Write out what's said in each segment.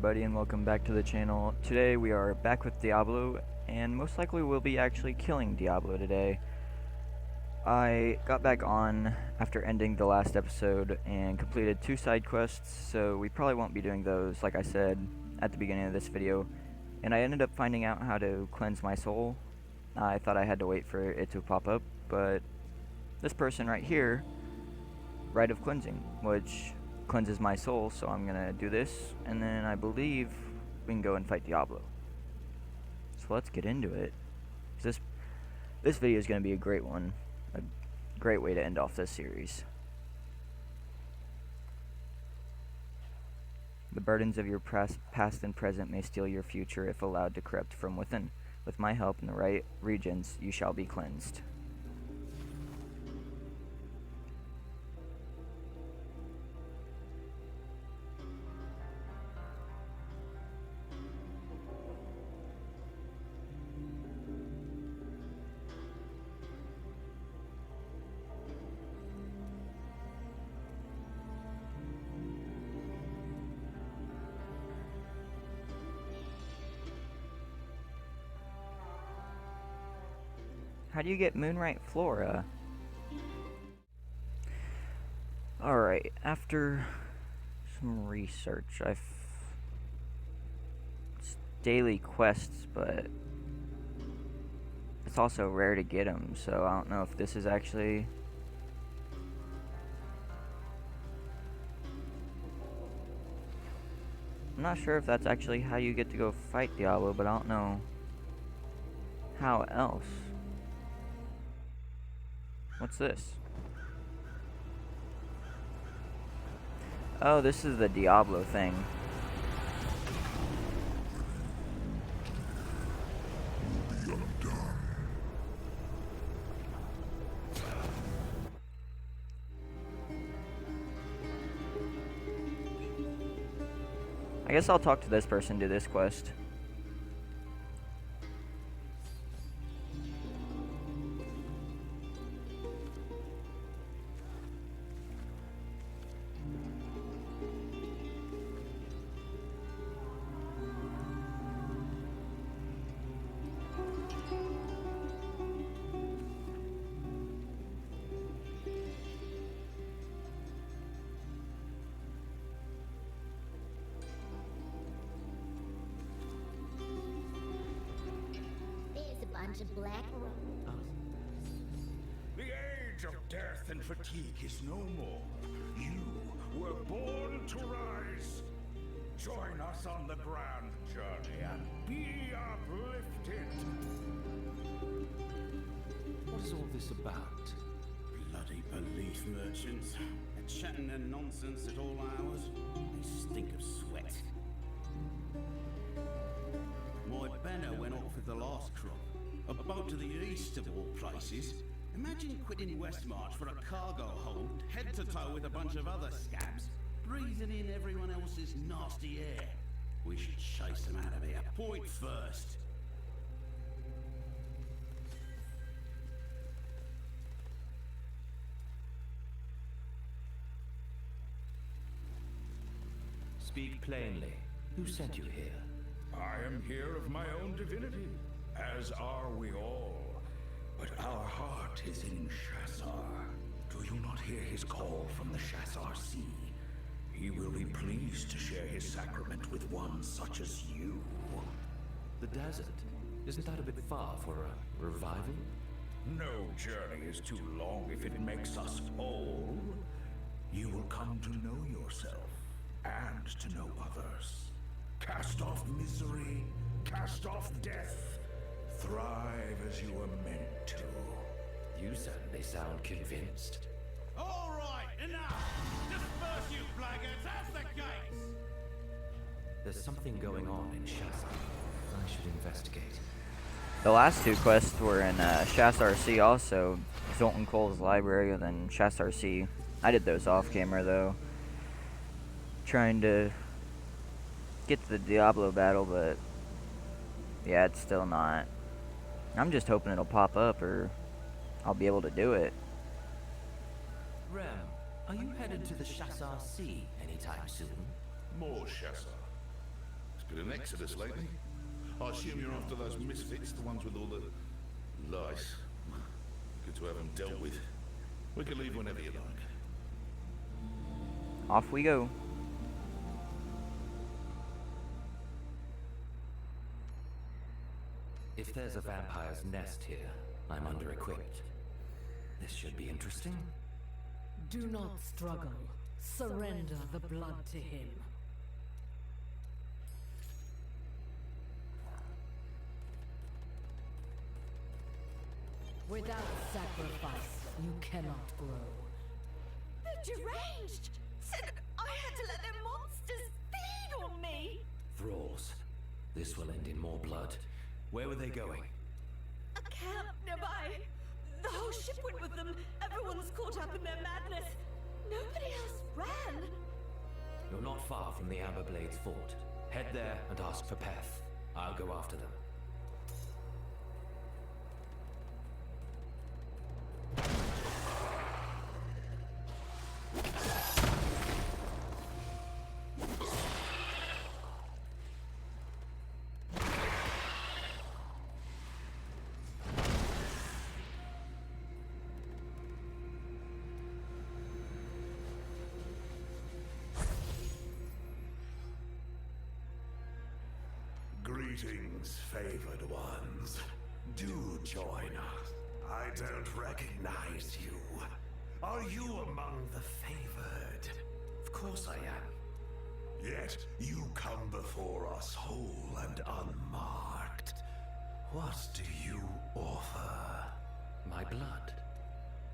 everybody, and welcome back to the channel. Today we are back with Diablo, and most likely we'll be actually killing Diablo today. I got back on after ending the last episode and completed 2 side quests, so we probably won't be doing those like I said at the beginning of this video. And I ended up finding out how to cleanse my soul. I thought I had to wait for it to pop up, but this person right here, Rite of Cleansing, which cleanses my soul, so I'm gonna do this, and then I believe we can go and fight Diablo. So let's get into it. This video is gonna be a great one, a great way to end off this series. The burdens of your past and present may steal your future if allowed to corrupt from within. With my help in the right regions, you shall be cleansed. How do you get Moonlight Flora? Alright, after some research, it's daily quests, but it's also rare to get them, so I don't know if this is actually... I'm not sure if that's actually how you get to go fight Diablo, but I don't know how else. What's this? Oh, this is the Diablo thing. I guess I'll talk to this person, do this quest. Of black The age of death and fatigue is no more. You were born to rise. Join us on the grand journey and be uplifted. What is all this about? Bloody belief merchants. They're chatting their nonsense at all hours. They stink of sweat. My banner went off with the last crop. A boat to the east of all places. Imagine quitting Westmarch for a cargo hold, head to toe with a bunch of other scabs, breathing in everyone else's nasty air. We should chase them out of here. Point first. Speak plainly. Who sent you here? I am here of my own divinity, as are we all. But our heart is in Shassar. Do you not hear his call from the Shassar Sea? He will be pleased to share his sacrament with one such as you. The desert? Isn't that a bit far for a revival? No journey is too long if it makes us whole. You will come to know yourself and to know others. Cast off misery, cast off death. Thrive as you were meant to. You certainly sound convinced. All right, enough! Disperse, you blackguards! Out the gates! There's something going on in Shassar. I should investigate. The last 2 quests were in Shassar Sea also, Zoltan Cole's library and then Shassar Sea. I did those off camera though. Trying to get to the Diablo battle, but yeah, it's still not. I'm just hoping it'll pop up or I'll be able to do it. Rem, are you headed to the Shassar Sea anytime soon? More Shassar. Been an exodus lately? I assume you're after those misfits, the ones with all the lice. Good to have them dealt with. We can leave whenever you like. Off we go. If there's a vampire's nest here, I'm under-equipped. This should be interesting. Do not struggle. Surrender the blood to him. Without sacrifice, you cannot grow. They're deranged! Said I had to let their monsters feed on me! Thralls. This will end in more blood. Where were they going? A camp nearby. The whole ship went with them. Everyone's caught up in their madness. Nobody else ran. You're not far from the Amber Blades fort. Head there and ask for Peth. I'll go after them. Greetings, favored ones. Do join us. I don't recognize you. Are you among the favored? Of course I am. Yet you come before us whole and unmarked. What do you offer? My blood.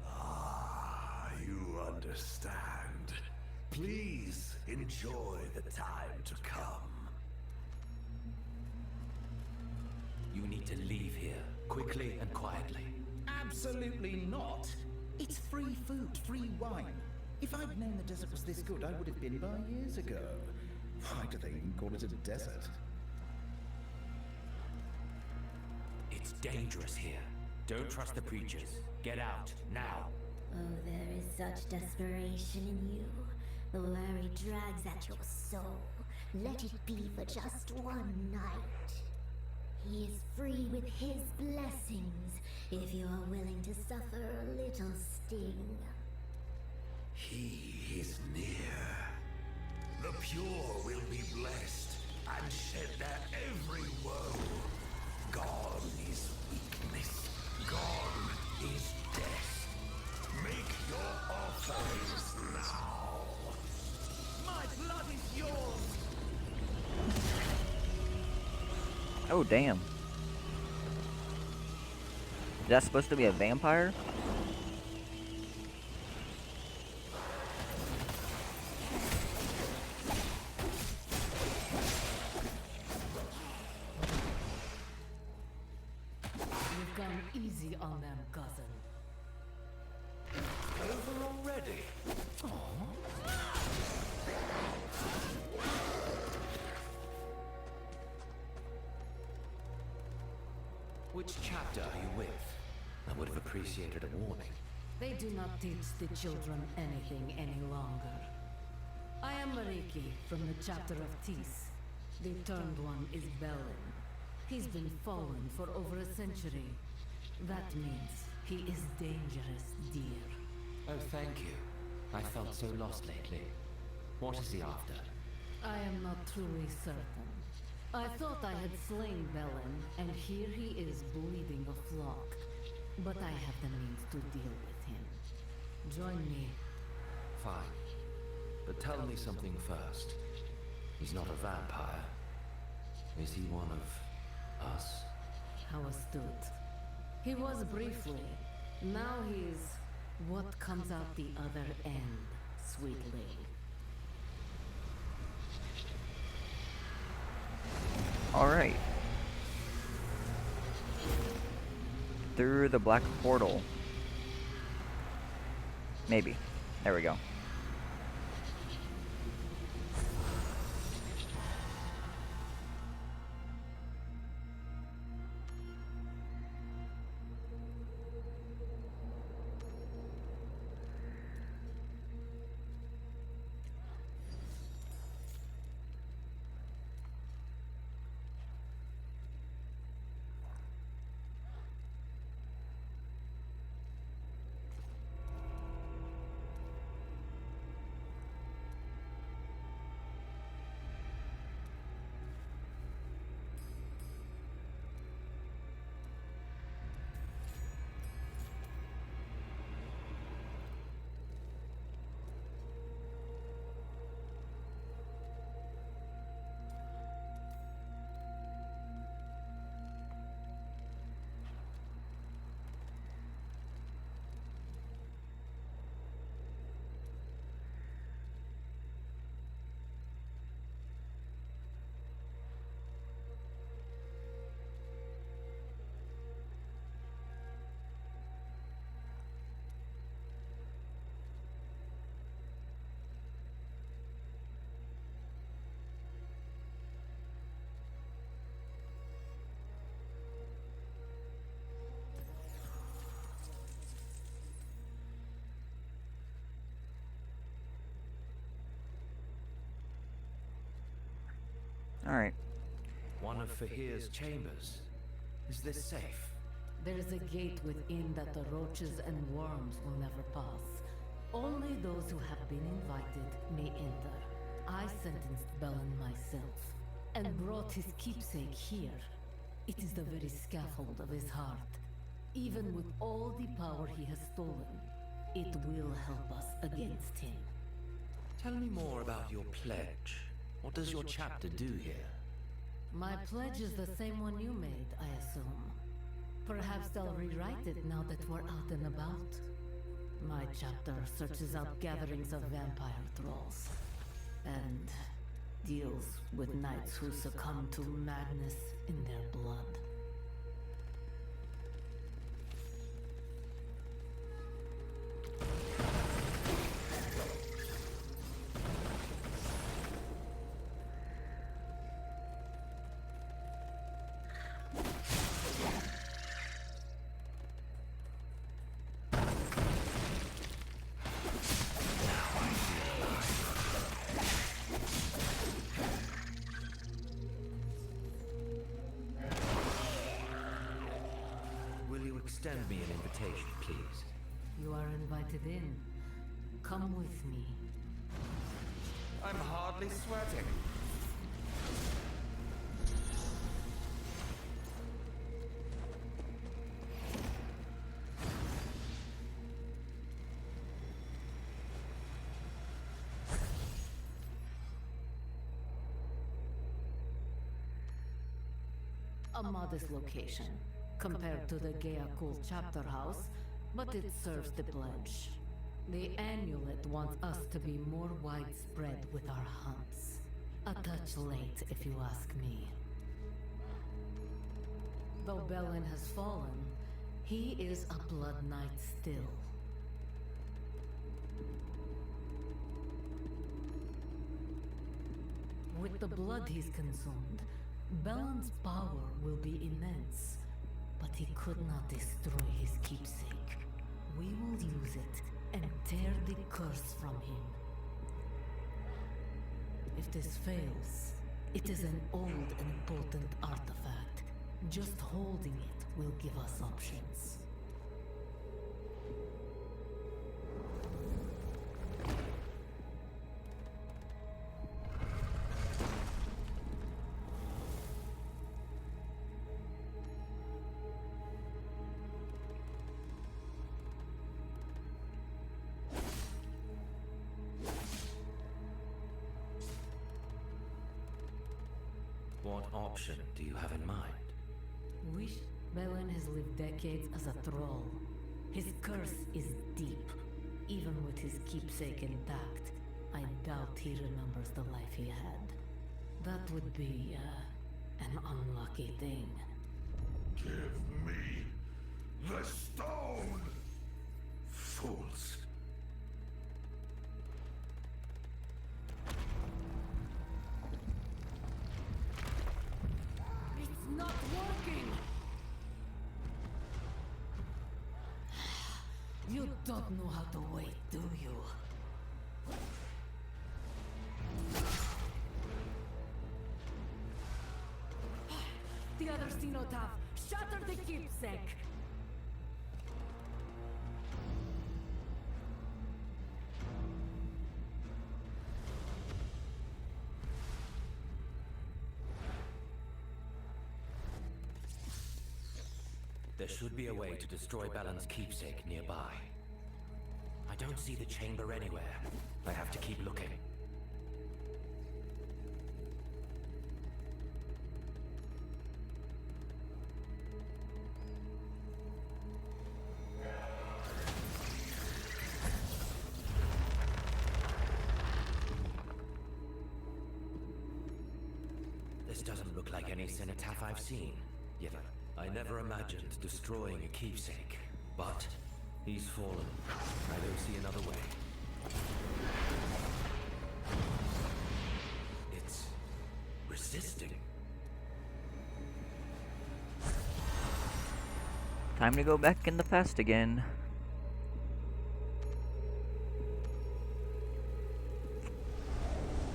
Ah, you understand. Please enjoy the time to come. You need to leave here, quickly and quietly. Absolutely not. It's free food, free wine. If I'd known the desert was this good, I would have been by years ago. Why do they even call it a desert? It's dangerous here. Don't trust the preachers. Get out, now. Oh, there is such desperation in you. The worry drags at your soul. Let it be for just one night. He is free with his blessings, if you are willing to suffer a little sting. He is near. The pure will be blessed and shed their every woe. Gone is weakness. Gone is death. Make your offerings now. My blood is yours! Oh, damn. Is that supposed to be a vampire? You've gone easy on them, cousin. Over already? Which chapter are you with? I would have appreciated a warning. They do not teach the children anything any longer. I am Mariki from the chapter of Tis. The turned one is Belen. He's been fallen for over a century. That means he is dangerous, dear. Oh, thank you. I felt so lost lately. What is he after? I am not truly certain. I thought I had slain Belen, and here he is bleeding a flock. But I have the means to deal with him. Join me. Fine. But tell me something first. He's not a vampire. Is he one of us? How astute. He was briefly. Now he's what comes out the other end, sweet lady. Alright. Through the black portal. Maybe. There we go. Alright. One of Fahir's chambers. Is this safe? There is a gate within that the roaches and worms will never pass. Only those who have been invited may enter. I sentenced Belen myself, and brought his keepsake here. It is the very scaffold of his heart. Even with all the power he has stolen, it will help us against him. Tell me more about your pledge. What does your chapter do here? My pledge is the same one you made, I assume. Perhaps they'll rewrite it now that we're out and about. My chapter searches out gatherings of vampire thralls, and deals with knights who succumb to madness in their blood. Extend me an invitation, please. You are invited in. Come with me. I'm hardly sweating. A modest location, compared to the Geakul chapter house, but it serves the pledge. The amulet wants us to be more widespread with our hunts. A touch late, if you ask me. Though Belen has fallen, he is a blood knight still. With the blood he's consumed, Belen's power will be immense. But he could not destroy his keepsake. We will use it and tear the curse from him. If this fails, it is an old and potent artifact. Just holding it will give us options. What option do you have in mind? Wish Belen has lived decades as a thrall. His curse is deep. Even with his keepsake intact, I doubt he remembers the life he had. That would be, an unlucky thing. Give me the stone! Fools. It's not working! You don't know how to wait, do you? The other Cenotaph, shatter the keepsake! There should be a way to destroy Belen's keepsake nearby. I don't see the chamber anywhere. I have to keep looking. This doesn't look like any cenotaph I've seen. Yet I never imagined destroying a keepsake. But he's fallen. I don't see another way. It's resisting. Time to go back in the past again.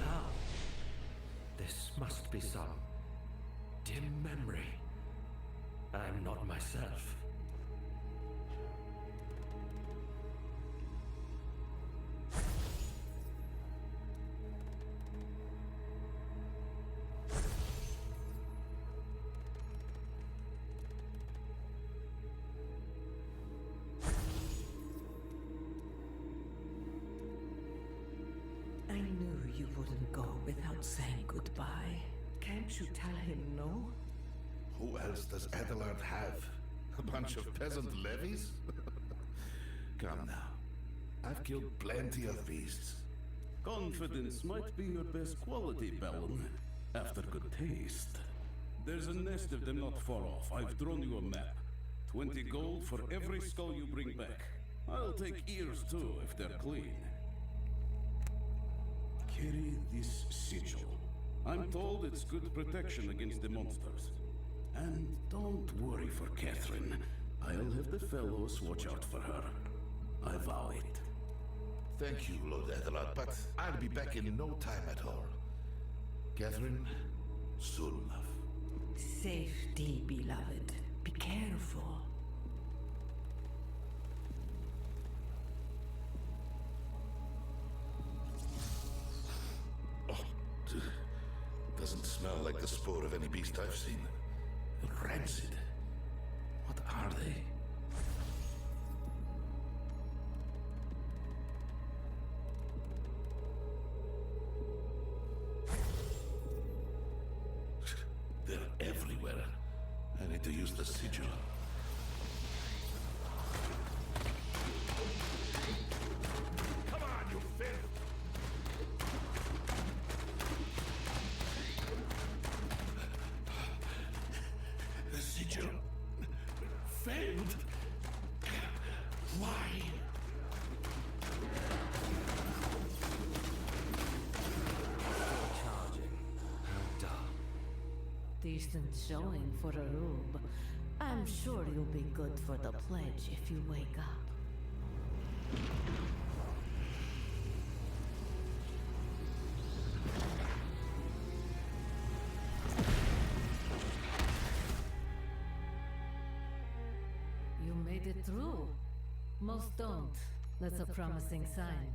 How? This must be some dim memory. I'm not myself. I knew you wouldn't go without saying goodbye. Can't you tell him no? Who else does Adelard have? A bunch of peasant levies? Come now. I've killed plenty of beasts. Confidence might be your best quality, Bellin. After good taste. There's a nest of them not far off. I've drawn you a map. 20 gold for every skull you bring back. I'll take ears too, if they're clean. Carry this sigil. I'm told it's good protection against the monsters. And don't worry for Catherine. I'll have the fellows watch out for her. I vow it. Thank you, Lord Adelard, but I'll be back in no time at all. Catherine, soon enough. Safety, beloved. Be careful. Doesn't smell like the spoor of any beast I've seen. Rancid. What are they? They're everywhere. I need to use the sigil. Come on, you filth! The sigil failed. Why? Charging. How dull. Decent showing for a rube. I'm sure you'll be good for the pledge if you wake up. You made it through. Most don't. That's a promising sign.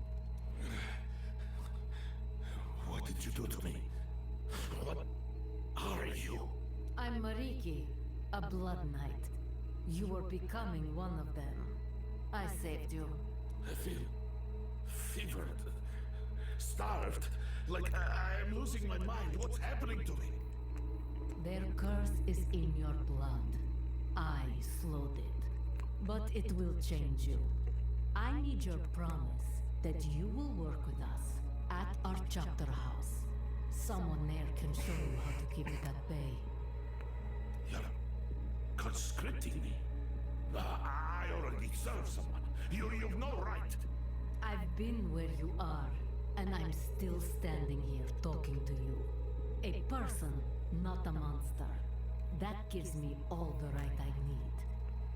What did you do to me? What are you? I'm Mariki, a blood knight. You were becoming one of them. I saved you. I feel fevered, starved, like I am losing my mind. What's happening to me? Their curse is in your blood. I slowed it. But it will change you. I need your promise that you will work with us at our chapter house. Someone there can show you how to keep it at bay. You're conscripting me. I already serve someone. You've no right. I've been where you are, and I'm still standing here talking to you. A person, not a monster. That gives me all the right I need.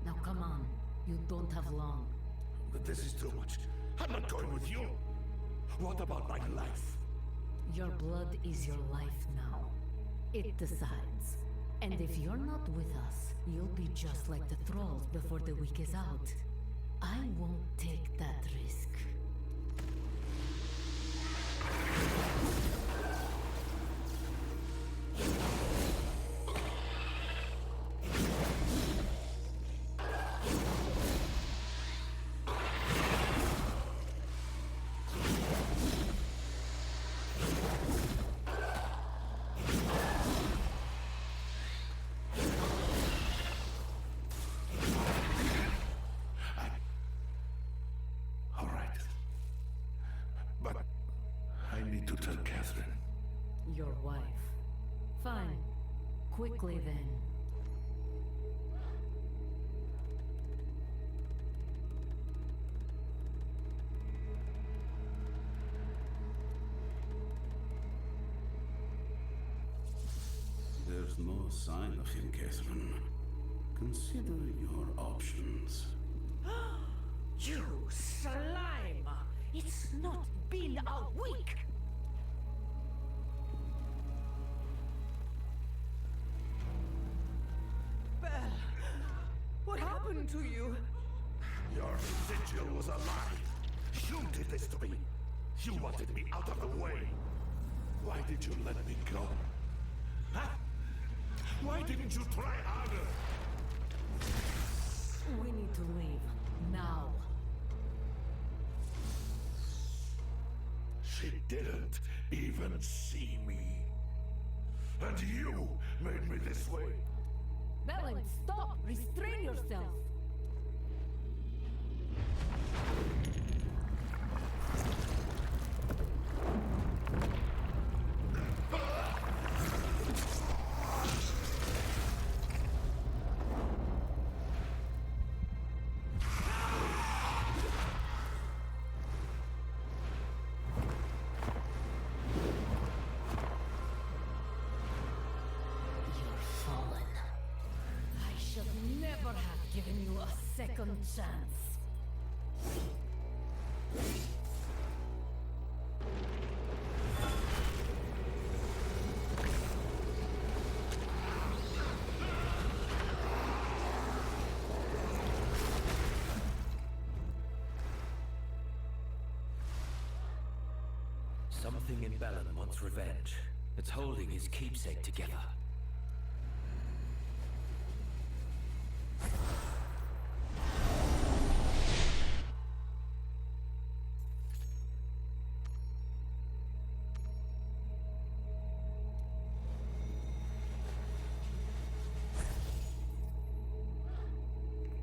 Now come on, you don't have long. This is too much. I'm not going with you. What about my life? Your blood is your life now. It decides. And if you're not with us, you'll be just like the thralls before the week is out. I won't take that risk. All right. But I need to tell Catherine. Your wife. Fine. Quickly then. There's no sign of him, Catherine. Consider your options. You slime! It's not been a week! happened to you? Your sigil was a lie. You did this to me. You wanted me out of the way. Why did you let me go? Huh? Why didn't you try harder? We need to leave. Now. She didn't even see me. And you made me this way. Belen, stop! Restrain yourself! Never have given you a second chance. Something in Belen wants revenge. It's holding his keepsake together.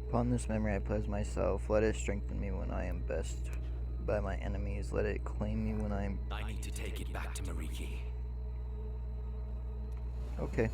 Upon this memory I pledge myself, let it strengthen me when I am best by my enemies, let it claim me when I am... I need to take it back to Mariki. Okay.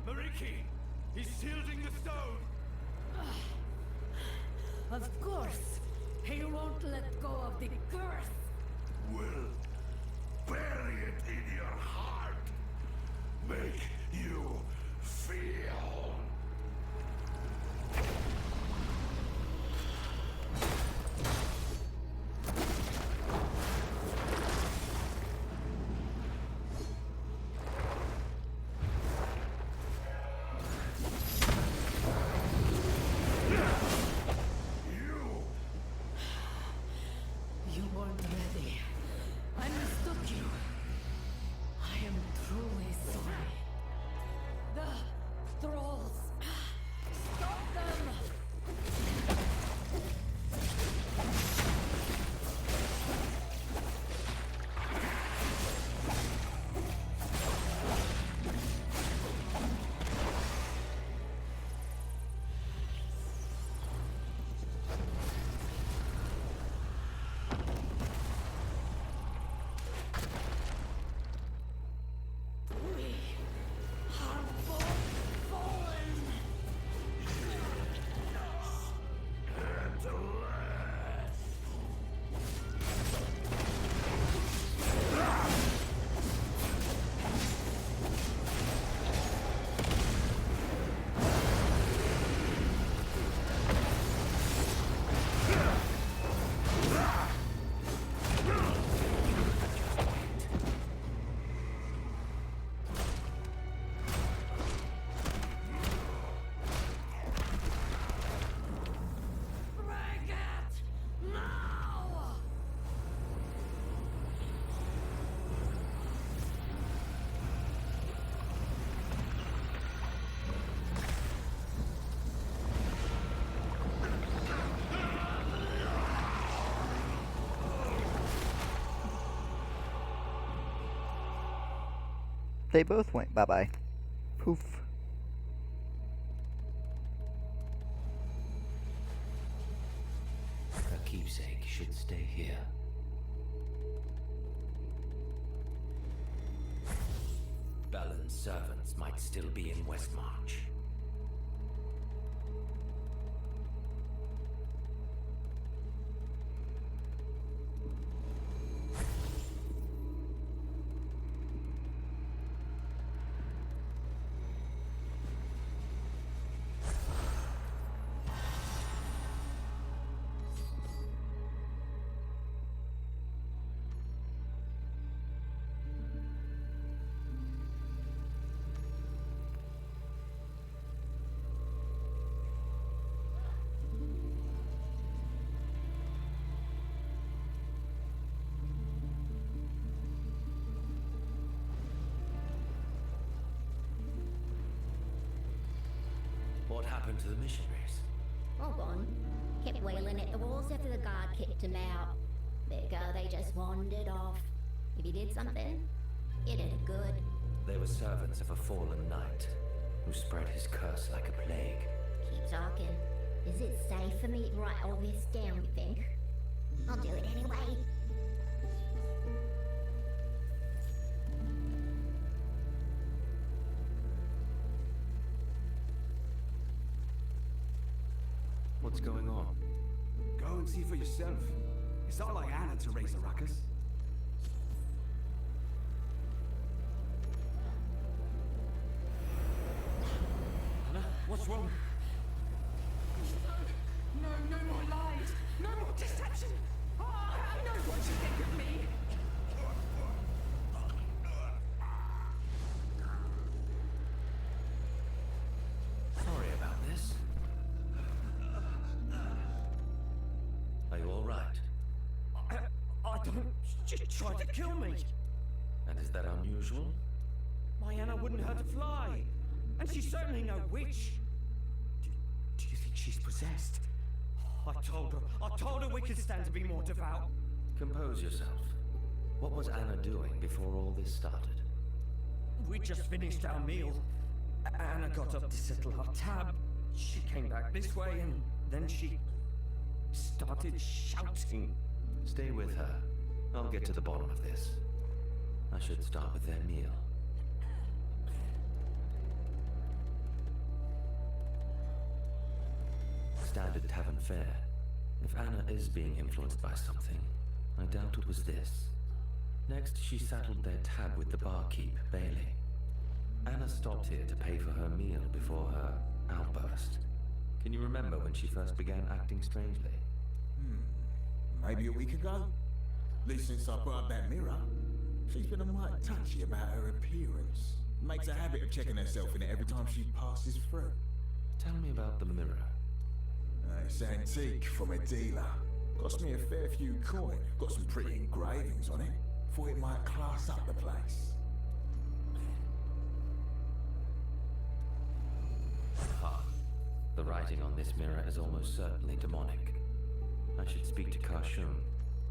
Mariki! He's shielding the stone! Of course! He won't let go of the curse! Will bury it in your heart. Make you feel. You weren't ready. I mistook you. I am truly sorry. The thralls. Stop them! We are both fallen. Break it now! They both went bye-bye. Poof. Her keepsake should stay here. Belen's servants might still be in Westmarch. happened to the missionaries? All gone. Kept wailing at the walls after the guard kicked him out. They just wandered off. If you did something, you did it good. They were servants of a fallen knight who spread his curse like a plague. Keep talking. Is it safe for me to write all this down, you think? I'll do it anyway. What's going on? Go and see for yourself. It's not like Anna to raise a ruckus. Anna, what's wrong? No more lies! No more deception! Oh, I know what you think of me! Sorry about this. Are you all right? I don't... She tried to kill me! And is that unusual? My Anna wouldn't hurt a fly! And she's certainly no witch! Do you think she's possessed? I told her we could stand to be more devout. Compose yourself. What was Anna doing before all this started? We just finished our meal. Anna got up to settle her tab. She came back this way and then she started shouting. Stay with her. I'll get to the bottom of this. I should start with their meal. Standard tavern fare. If Anna is being influenced by something, I doubt it was this. Next, she settled their tab with the barkeep, Bailey. Anna stopped here to pay for her meal before her outburst. Can you remember when she first began acting strangely? Maybe a week ago? At least since I brought up that mirror. She's been a mite touchy about her appearance. Makes a habit of checking herself in it every time she passes through. Tell me about the mirror. It's antique from a dealer. Cost me a fair few coin. Got some pretty engravings on it. Thought it might class up the place. Ah, the writing on this mirror is almost certainly demonic. I should speak to Karshun.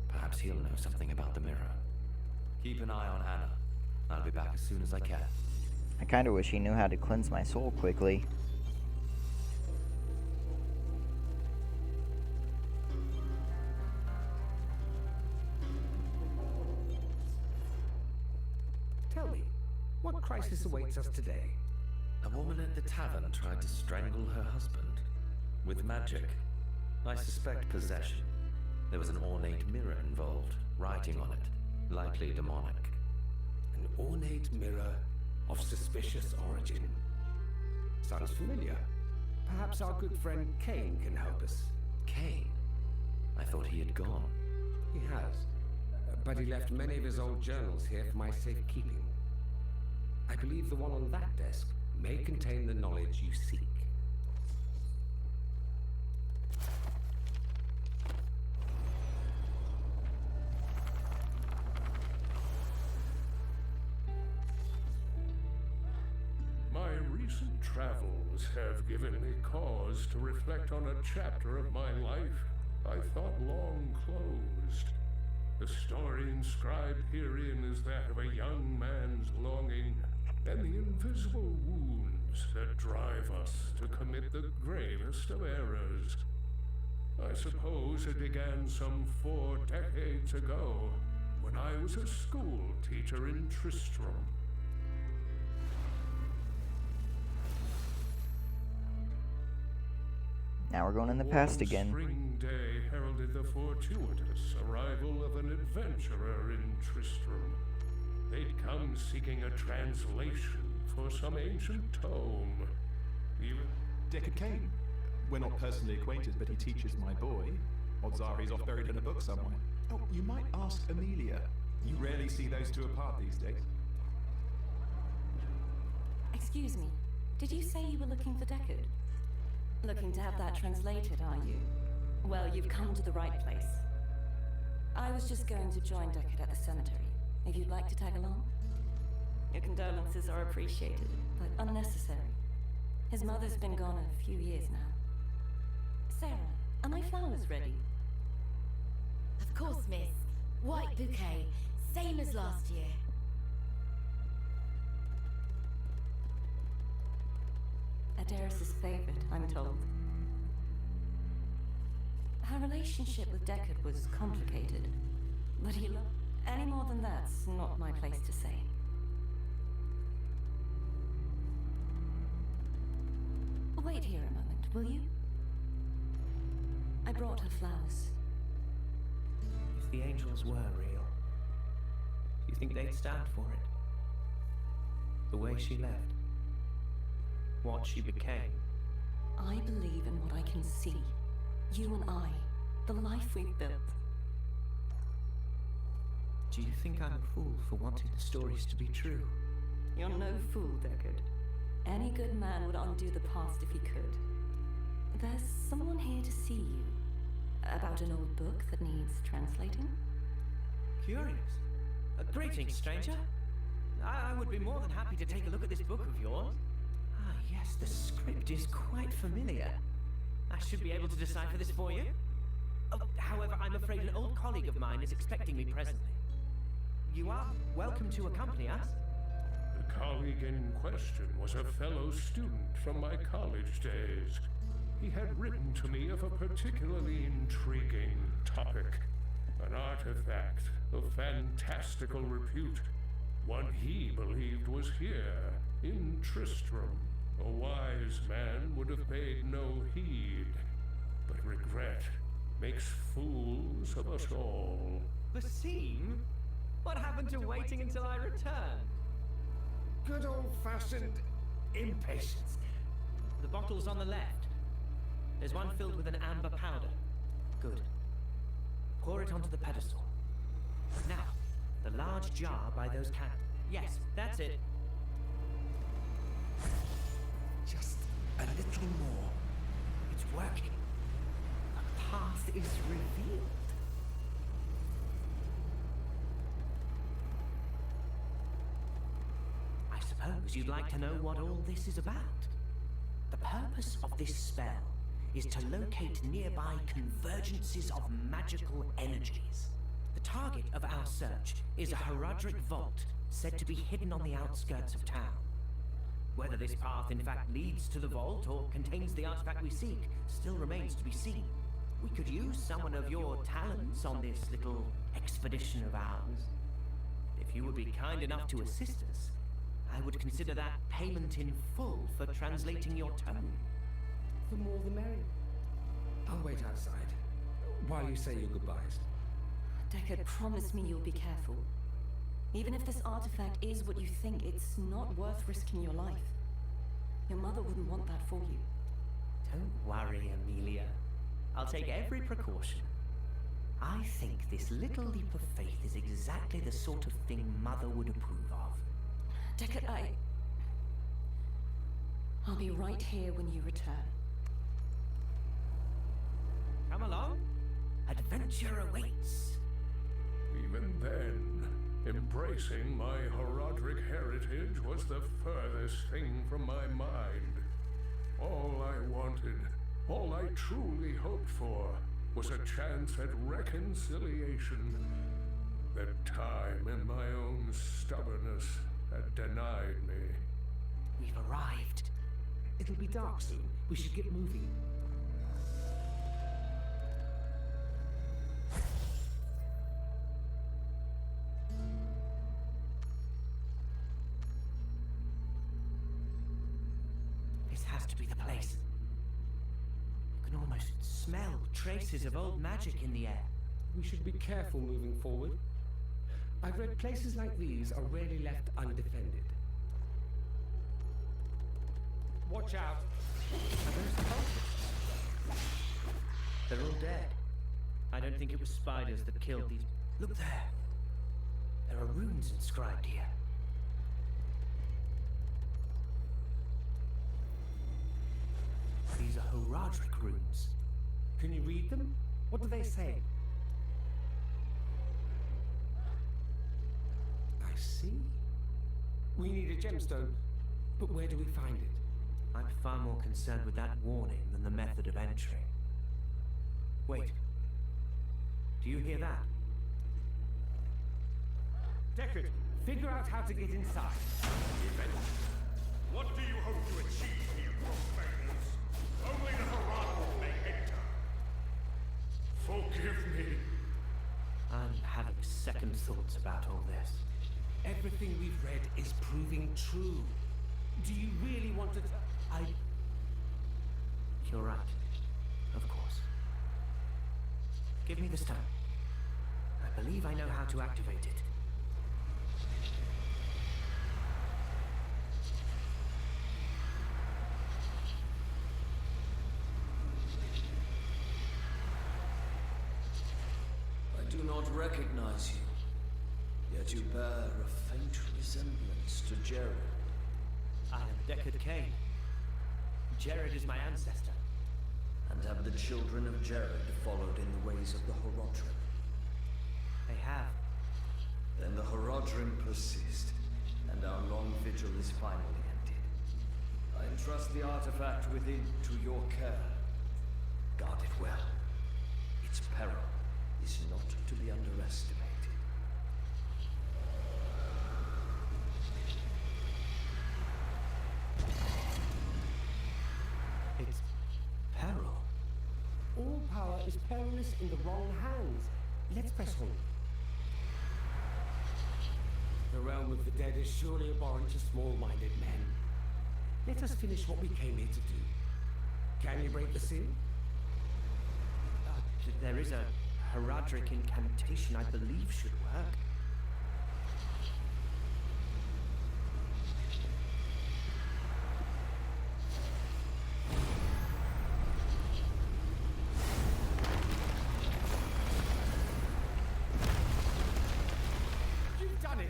Perhaps he'll know something about the mirror. Keep an eye on Anna. I'll be back as soon as I can. I kinda wish he knew how to cleanse my soul quickly. Tell me, what crisis awaits us today? A woman at the tavern tried to strangle her husband. With magic. I suspect possession. There was an ornate mirror involved, writing on it, likely demonic. An ornate mirror of suspicious origin. Sounds familiar. Perhaps our good friend CAiNS can help us. CAiNS? I thought he had gone. He has, but he left many of his old journals here for my safekeeping. I believe the one on that desk may contain the knowledge you seek. My recent travels have given me cause to reflect on a chapter of my life I thought long closed. The story inscribed herein is that of a young man's longing and the invisible wounds that drive us to commit the gravest of errors. I suppose it began some 4 decades ago when I was a school teacher in Tristram. Now we're going in the past One again. spring day heralded the fortuitous arrival of an adventurer in Tristram. They'd come seeking a translation for some ancient tome. Even Deckard Cain. We're not personally acquainted, but he teaches my boy. Odds are he's off buried in a book somewhere. Oh, you might ask Amelia. You rarely see those two apart these days. Excuse me, did you say you were looking for Deckard? Looking to have that translated, are you? Well, you've come to the right place. I was just going to join Deckard at the cemetery, if you'd like to tag along. Your condolences are appreciated, but unnecessary. His mother's been gone a few years now. Sarah, are my flowers ready? Of course, miss. White bouquet, same as last year. Adaris' favorite, I'm told. Her relationship with Deckard was complicated, but he loved... Any more than that's not my place to say. Wait here a moment, will you? I brought her flowers. If the angels were real, do you think they'd stand for it? The way she left? What she became? I believe in what I can see. You and I. The life we've built. Do you think I'm a fool for wanting the stories to be true? You're no fool, Deckard. Any good man would undo the past if he could. There's someone here to see you. About an old book that needs translating? Curious. Greetings, stranger. I would be more than happy to take a look at this book of yours. Ah, yes, the script is quite familiar. I should be able to decipher this for you. Oh, however, I'm afraid an old colleague of mine is expecting me presently. You are welcome to accompany us. The colleague in question was a fellow student from my college days. He had written to me of a particularly intriguing topic. An artifact of fantastical repute. One he believed was here, in Tristram. A wise man would have paid no heed. But regret makes fools of us all. The scene? What happened to waiting until I returned? Good old-fashioned impatience. The bottle's on the left. There's one filled with an amber powder. Good. Pour it onto the pedestal. Now, the large jar by those candles. Yes, that's it. Just a little more. It's working. The path is revealed. I suppose you'd like to know what all this is about. The purpose of this spell is to locate nearby convergences of magical energies. The target of our search is a Herodric vault said to be hidden on the outskirts of town. Whether this path in fact leads to the vault or contains the artifact we seek still remains to be seen. We could use someone of your talents on this little expedition of ours. If you would be kind enough to assist us, I would consider that payment in full for translating your tome. The more the merrier. I'll wait outside while you say your goodbyes. Deckard, promise me you'll be careful. Even if this artifact is what you think, it's not worth risking your life. Your mother wouldn't want that for you. Don't worry, Amelia. I'll take every precaution. I think this little leap of faith is exactly the sort of thing Mother would approve of. Deckard, I'll be right here when you return. Come along. Adventure awaits. Even then, embracing my Herodric heritage was the furthest thing from my mind. All I wanted, all I truly hoped for, was a chance at reconciliation. That time and my own stubbornness had denied me. We've arrived. It'll be dark soon. We should get moving. This has to be the place. You can almost smell traces of old magic in the air. We should be careful moving forward. I've read places like these are rarely left undefended. Watch out! Are those the cultists? They're all dead. I don't think it was spiders that killed these... Look there! There are runes inscribed here. These are Herodric runes. Can you read them? What do they say? I see. We need a gemstone, but where do we find it? I'm far more concerned with that warning than the method of entry. Wait. Do you hear that? Deckard, figure out how to get inside. What do you hope to achieve here, profaners? Only the Herald may enter. Forgive me. I'm having second thoughts about all this. Everything we've read is proving true. Do you really want to... You're right. Of course. Give me the stone. I believe I know how to activate it. I do not recognize you, yet you bear a faint resemblance to Jared. I am Deckard CAiNS. Jared is my ancestor. And have the children of Jared followed in the ways of the Horodrim? They have. Then the Horodrim persist, and our long vigil is finally ended. I entrust the artifact within to your care. Guard it well. Its peril is not to be underestimated. It's peril. All power is perilous in the wrong hands. Let's press on. The realm of the dead is surely abhorrent to small-minded men. Let us finish what we came here to do. Can you break the seal? There is a Horadric incantation I believe should work. You've done it!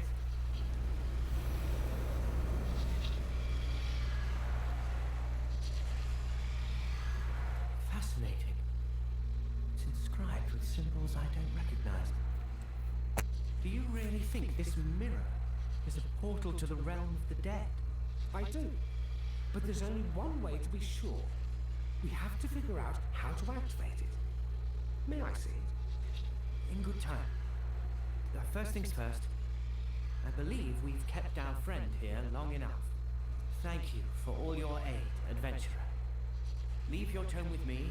Fascinating. It's inscribed with symbols I don't recognize. Do you really think this mirror is a portal to the realm of the dead? I do. But there's only one way to be sure. We have to figure out how to activate it. May I see it? In good time. First things first. I believe we've kept our friend here long enough. Thank you for all your aid, adventurer. Leave your tome with me,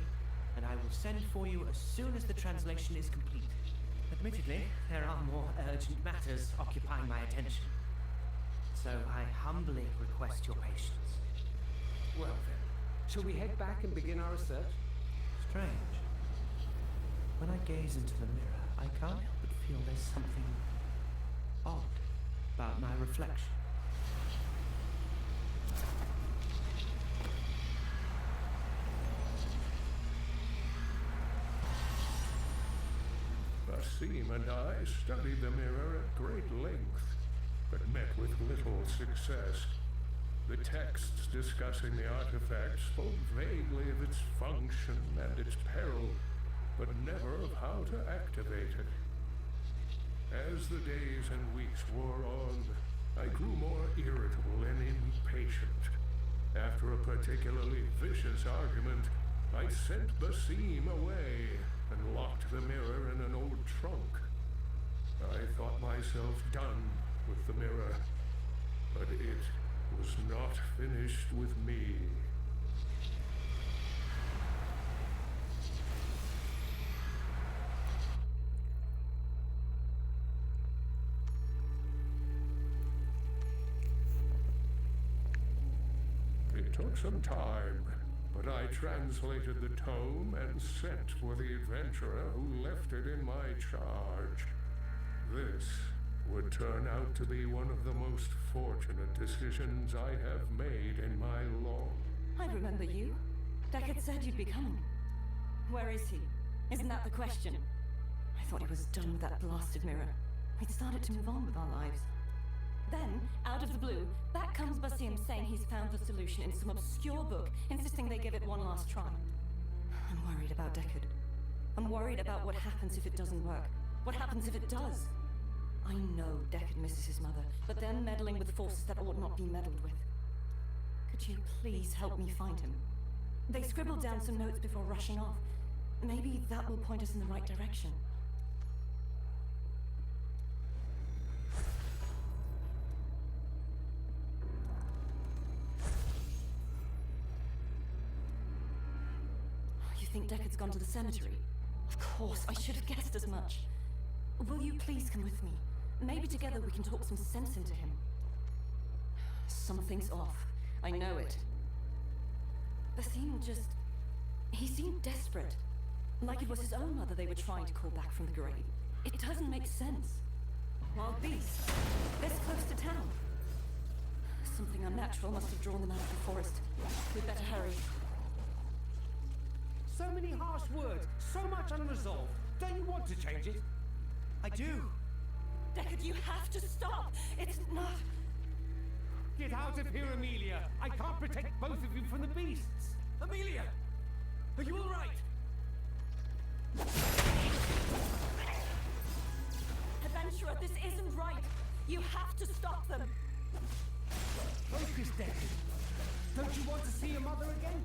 and I will send for you as soon as the translation is complete. Admittedly, there are more urgent matters occupying my attention. So I humbly request your patience. Well then, shall we head back and begin our research? Strange. When I gaze into the mirror, I can't help but feel there's something odd about my reflection. Basim and I studied the mirror at great length, but met with little success. The texts discussing the artifact spoke vaguely of its function and its peril, but never of how to activate it. As the days and weeks wore on, I grew more irritable and impatient. After a particularly vicious argument, I sent Basim away and locked the mirror in an old trunk. I thought myself done with the mirror, but it was not finished with me. It took some time, but I translated the tome and sent for the adventurer who left it in my charge. This would turn out to be one of the most fortunate decisions I have made in my long... I remember you. Deckard said you'd be coming. Where is he? Isn't that the question? I thought he was done with that blasted mirror. We'd started to move on with our lives. Then, out of the blue, back comes Basim saying he's found the solution in some obscure book, insisting they give it one last try. I'm worried about Deckard. I'm worried about what happens if it doesn't work. What happens if it does? I know Deckard misses his mother, but they're meddling with forces that ought not be meddled with. Could Could you please help me find him? They scribbled down some notes before rushing off. Maybe that will point us in the right direction. You think Deckard's gone to the cemetery? Of course, I should have guessed as much. Will you please come with me? Maybe together we can talk some sense into him. Something's off. I know it. The theme just... He seemed desperate. Like it was his own mother they were trying to call back from the grave. It doesn't make sense. Wild beasts. This close to town. Something unnatural must have drawn them out of the forest. We'd better hurry. So many harsh words, so much unresolved. Don't you want to change it? I do. Deckard, you have to stop! It's not... Get out of here, Amelia! I can't protect both of you from the beasts! Amelia! Are you alright? Adventurer, this isn't right! You have to stop them! Focus, Deckard! Don't you want to see your mother again?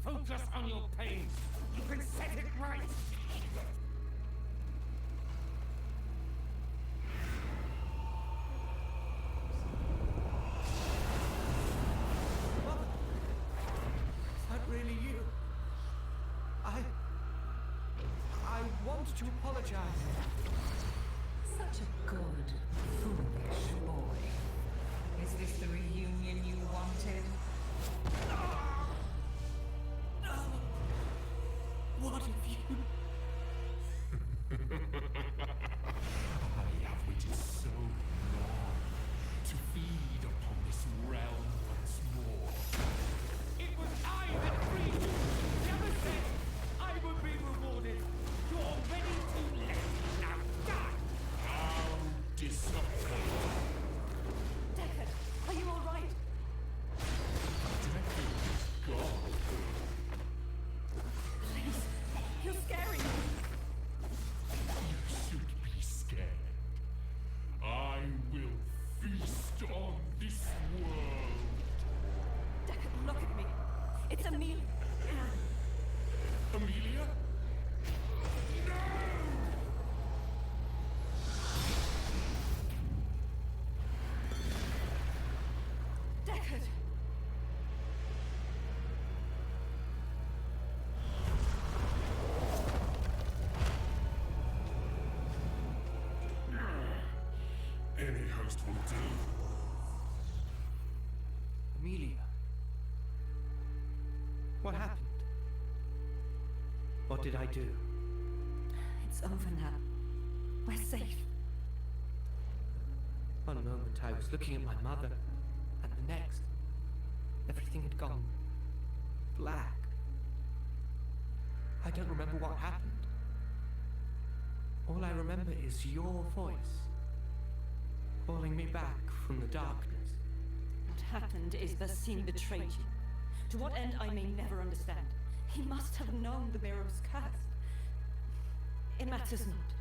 Focus on your pain! You can set it right! Really you? I want to apologize. Such a good, foolish boy. Is this the reunion you wanted? What have you... I have waited so long to feed upon this realm once more. It was I that freed you! Never said I would be rewarded! You're already too late! Now die! How disappointing! Deckard, are you alright? Deckard is gone. Please, you're scaring me! You should be scared. I will feast on this world. Deckard, look at me. It's Amelia. Amelia? No! Deckard! Any host will do. Amelia. What happened? What did I do? It's over now. We're safe. One moment I was looking at my mother, and the next, everything had gone black. I don't remember what happened. All I remember is your voice, calling me back from the darkness. What happened is Basim betrayed you. To what end I may never understand. He must have known the mirror was cursed. It matters not.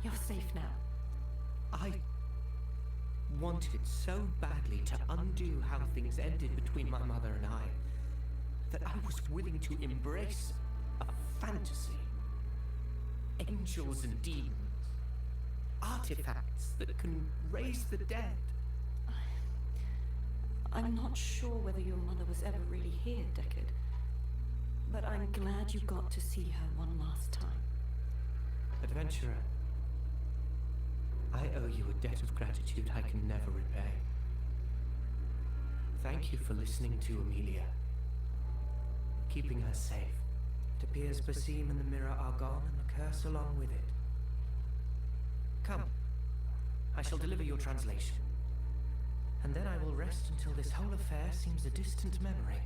You're safe now. I wanted so badly to undo how things ended between my mother and I, that I was willing to embrace a fantasy. Angels and demons. Artifacts that can raise the dead. I'm not sure whether your mother was ever really here, Deckard. But I'm glad you got to see her one last time. Adventurer, I owe you a debt of gratitude I can never repay. Thank you for listening to Amelia, keeping her safe. It appears Basim and the mirror are gone, and the curse along with it. Come, I shall deliver your translation, and then I will rest until this whole affair seems a distant memory.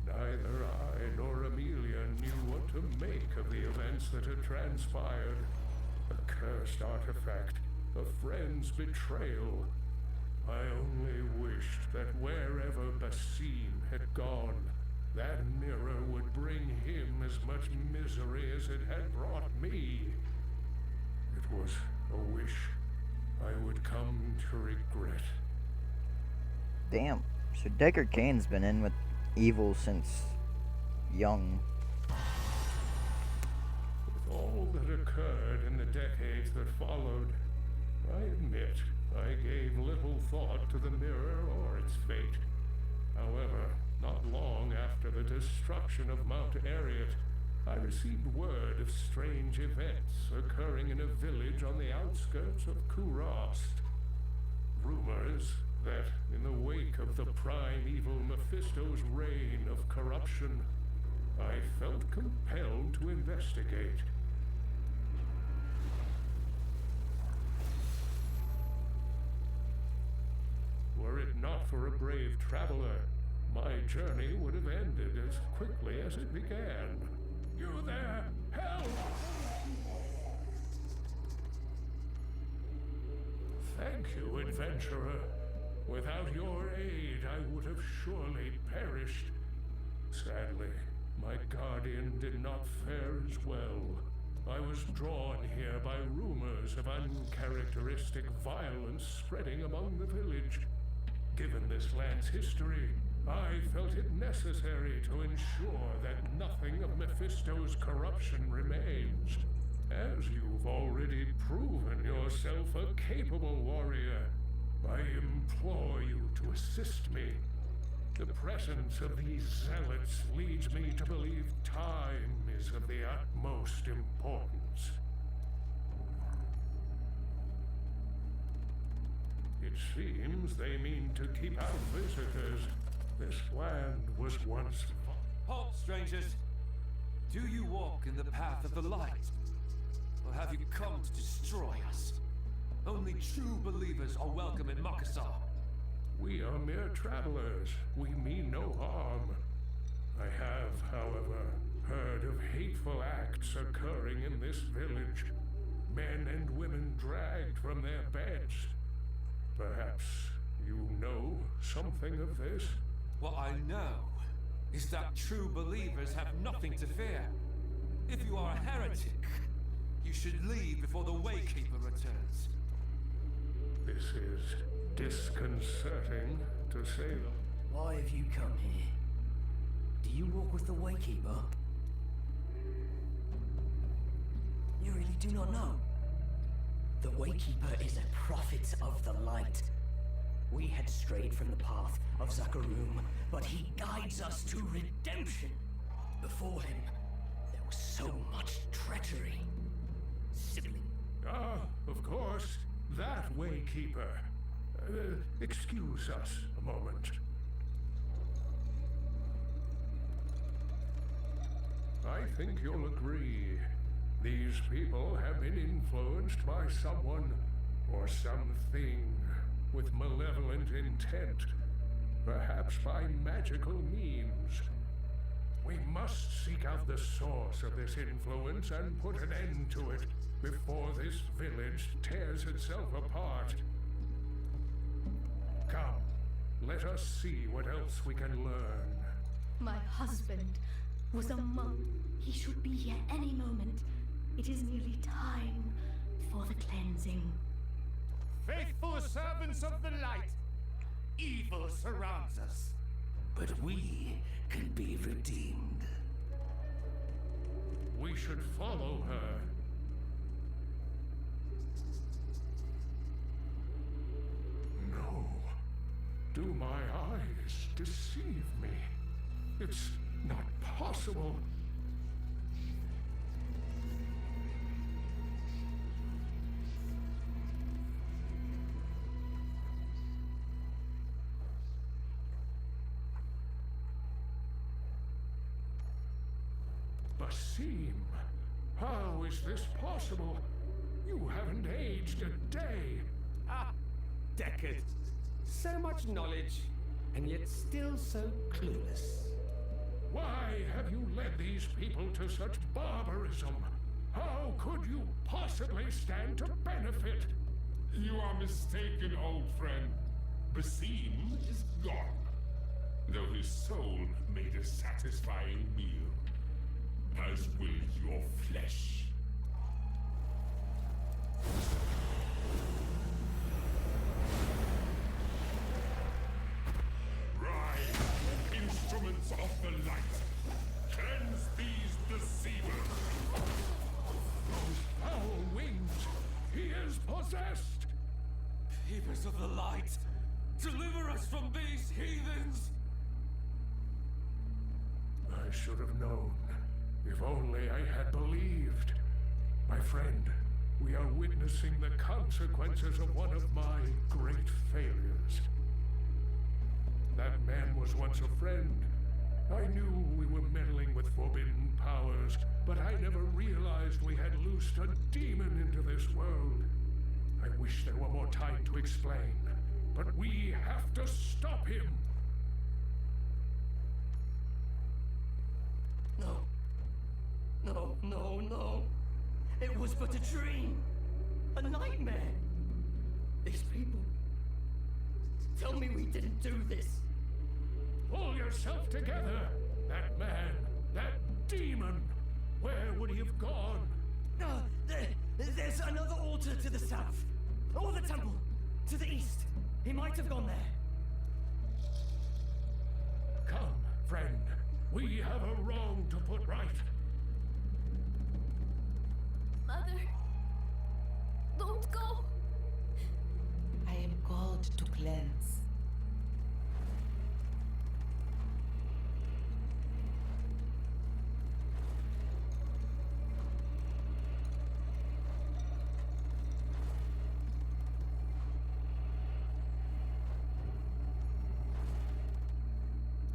Neither I nor Amelia knew what to make of the events that had transpired. A cursed artifact, a friend's betrayal. I only wished that wherever Basim had gone, that mirror would bring him as much misery as it had brought me. It was a wish I would come going to regret. Damn. So Deckard Cain's been in with evil since young. With all that occurred in the decades that followed, I admit I gave little thought to the mirror or its fate. However, not long after the destruction of Mount Ariat, I received word of strange events occurring in a village on the outskirts of Kurast. Rumors that, in the wake of the primeval Mephisto's reign of corruption, I felt compelled to investigate. Were it not for a brave traveler, my journey would have ended as quickly as it began. You there? Help! Thank you, adventurer. Without your aid, I would have surely perished. Sadly, my guardian did not fare as well. I was drawn here by rumors of uncharacteristic violence spreading among the village. Given this land's history, I felt it necessary to ensure that nothing of Mephisto's corruption remains. As you've already proven yourself a capable warrior, I implore you to assist me. The presence of these zealots leads me to believe time is of the utmost importance. It seems they mean to keep out visitors. This land was once... Halt, strangers! Do you walk in the path of the light? Or have you come to destroy us? Only true believers are welcome in Makassar. We are mere travelers. We mean no harm. I have, however, heard of hateful acts occurring in this village. Men and women dragged from their beds. Perhaps you know something of this? What I know is that true believers have nothing to fear. If you are a heretic, you should leave before the Waykeeper returns. This is disconcerting, to say the... Why have you come here? Do you walk with the Waykeeper? You really do not know. The Waykeeper is a prophet of the light. We had strayed from the path of Zakarum, but he guides us to redemption. Before him, there was so much treachery. Sibling. Ah, of course. That Waykeeper. Excuse us a moment. I think you'll agree. These people have been influenced by someone or something with malevolent intent, perhaps by magical means. We must seek out the source of this influence and put an end to it before this village tears itself apart. Come, let us see what else we can learn. My husband was a monk. He should be here any moment. It is nearly time for the cleansing. Faithful servants of the light, evil surrounds us. But we can be redeemed. We should follow her. No. Do my eyes deceive me? It's not possible. Basim, how is this possible? You haven't aged a day. Ah, Deckard. So much knowledge, and yet still so clueless. Why have you led these people to such barbarism? How could you possibly stand to benefit? You are mistaken, old friend. Basim is gone, though his soul made a satisfying meal. As will your flesh. Daughters of the Light, deliver us from these heathens! I should have known. If only I had believed. My friend, we are witnessing the consequences of one of my great failures. That man was once a friend. I knew we were meddling with forbidden powers, but I never realized we had loosed a demon into this world. I wish there were more time to explain, but we have to stop him. No. No, no, no. It was but a dream. A nightmare. These people. Tell me we didn't do this. Pull yourself together. That man, that demon. Where would he have gone? There's another altar to the south. Or the temple. To the east. He might have gone there. Come, friend. We have a wrong to put right. Mother, don't go. I am called to cleanse.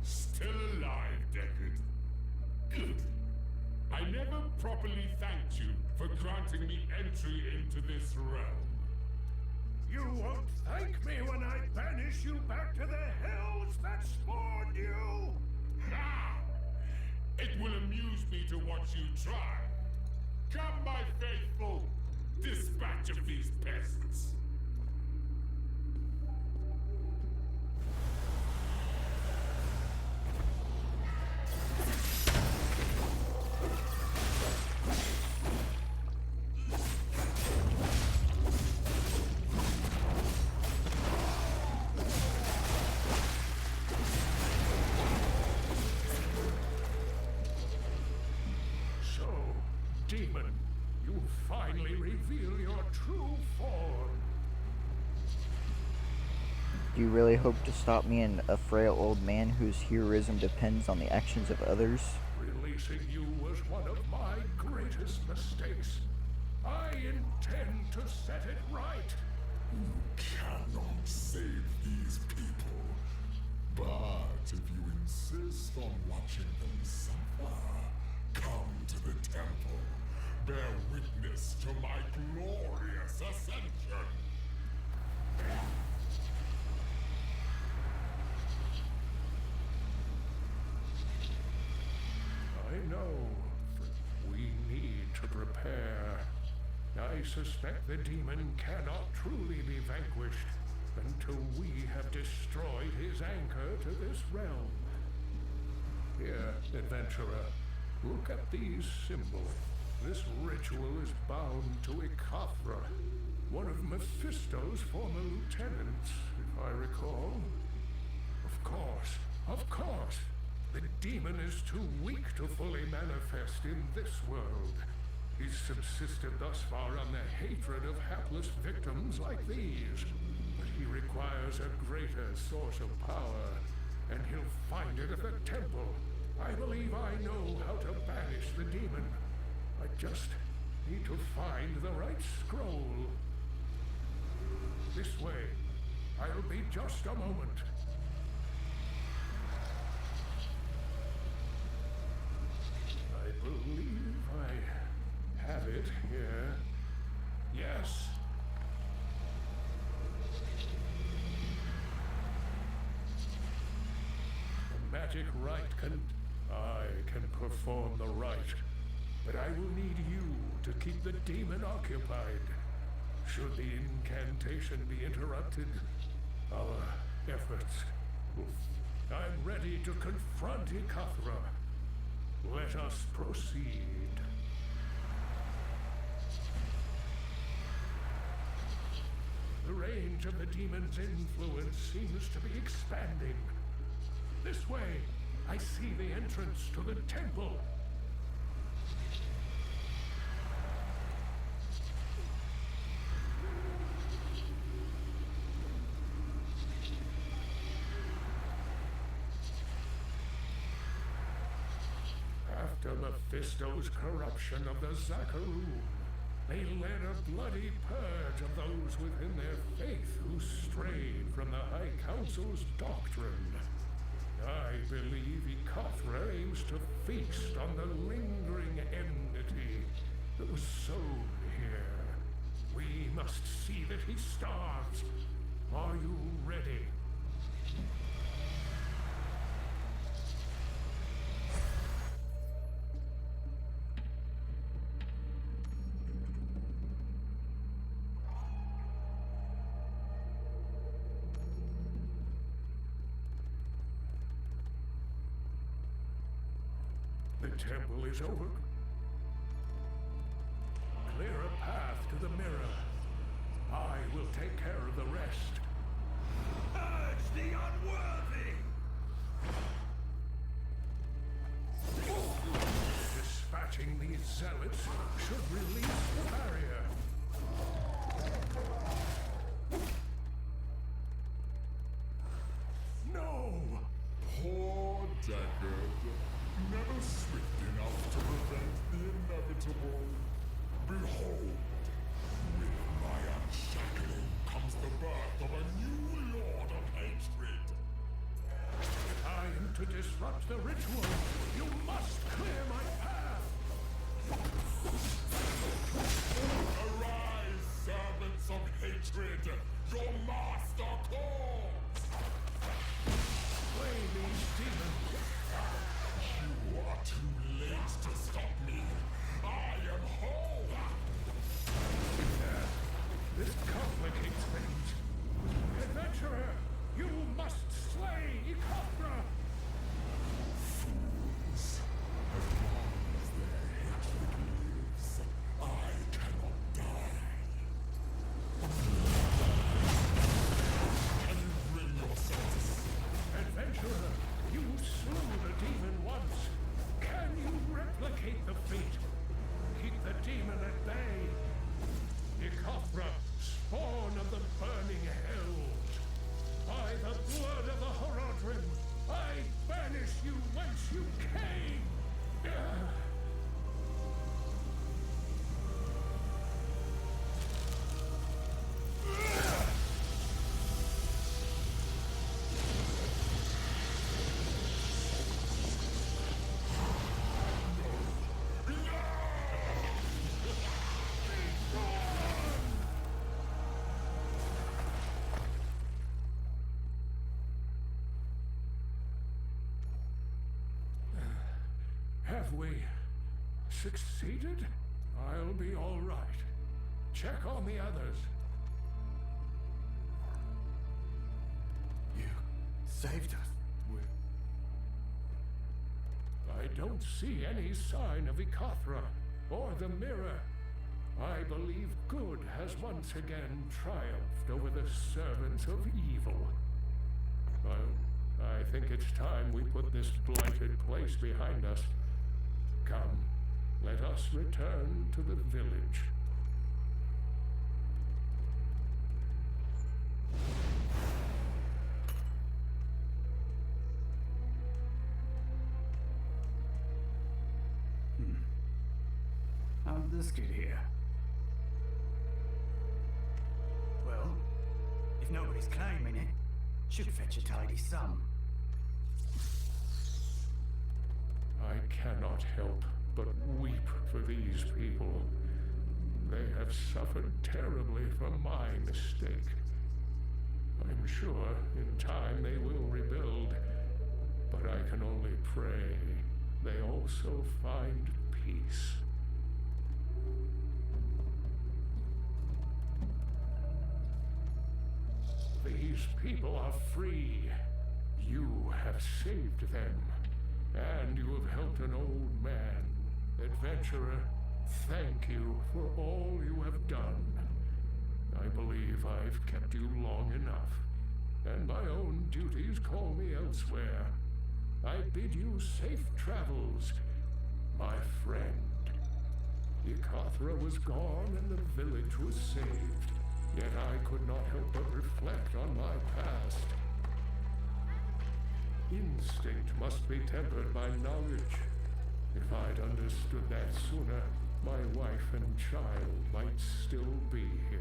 Still alive, Deckard. Good. I never properly thanked you for granting me entry into this realm. You won't thank me when I banish you back to the hells that spawned you! Ha! It will amuse me to watch you try. Come, my faithful! Dispatch of these pests! Demon, you finally reveal your true form. Do you really hope to stop me and a frail old man whose heroism depends on the actions of others? Releasing you was one of my greatest mistakes. I intend to set it right. You cannot save these people. But if you insist on watching them suffer, come to the temple. Bear witness to my glorious ascension. I know. We need to prepare. I suspect the demon cannot truly be vanquished until we have destroyed his anchor to this realm. Here, adventurer, look at these symbols. This ritual is bound to Ikathra, one of Mephisto's former lieutenants, if I recall. Of course. The demon is too weak to fully manifest in this world. He's subsisted thus far on the hatred of hapless victims like these. But he requires a greater source of power, and he'll find it at the temple. I believe I know how to banish the demon. I just need to find the right scroll. This way. I'll be just a moment. I believe I have it here. Yes. The magic rite I can perform the rite. But I will need you to keep the demon occupied. Should the incantation be interrupted, our efforts will... I'm ready to confront Ikathra. Let us proceed. The range of the demon's influence seems to be expanding. This way, I see the entrance to the temple. Mephisto's corruption of the Zakarum. They led a bloody purge of those within their faith who strayed from the High Council's doctrine. I believe Ekathra aims to feast on the lingering enmity that was sown here. We must see that he starves. Are you ready? The temple is over. Clear a path to the mirror. I will take care of the rest. Purge the unworthy! Dispatching these zealots should release the barrier. No! Poor Deckard. Never swift enough to prevent the inevitable. Behold, with my unshackling comes the birth of a new lord of hatred. I am to disrupt the ritual. You must clear my path. Arise, servants of hatred! Your master calls! Slay these demons. You are too late to stop me. I am whole! This complicates things. Adventurer, you must slay Ekathra! Fools! As long as their hatred lives, I cannot die. Can you bring yourselves? Adventurer, you slew the demon once. Can you replicate the feat? Keep the demon at bay. Ekathra, spawn of the burning hells. By the blood of the Horodrim, I banish you whence you came. Have we succeeded? I'll be all right. Check on the others. You saved us. I don't see any sign of Ekathra or the mirror. I believe good has once again triumphed over the servants of evil. Well, I think it's time we put this blighted place behind us. Come, let us return to the village. How did this get here? Well, if nobody's claiming it, should fetch a tidy sum. I cannot help but weep for these people. They have suffered terribly from my mistake. I'm sure in time they will rebuild, but I can only pray they also find peace. These people are free. You have saved them. And you have helped an old man. Adventurer, thank you for all you have done. I believe I've kept you long enough, and my own duties call me elsewhere. I bid you safe travels, my friend. Ekathra was gone and the village was saved, yet I could not help but reflect on my past. Instinct must be tempered by knowledge. If I'd understood that sooner, my wife and child might still be here.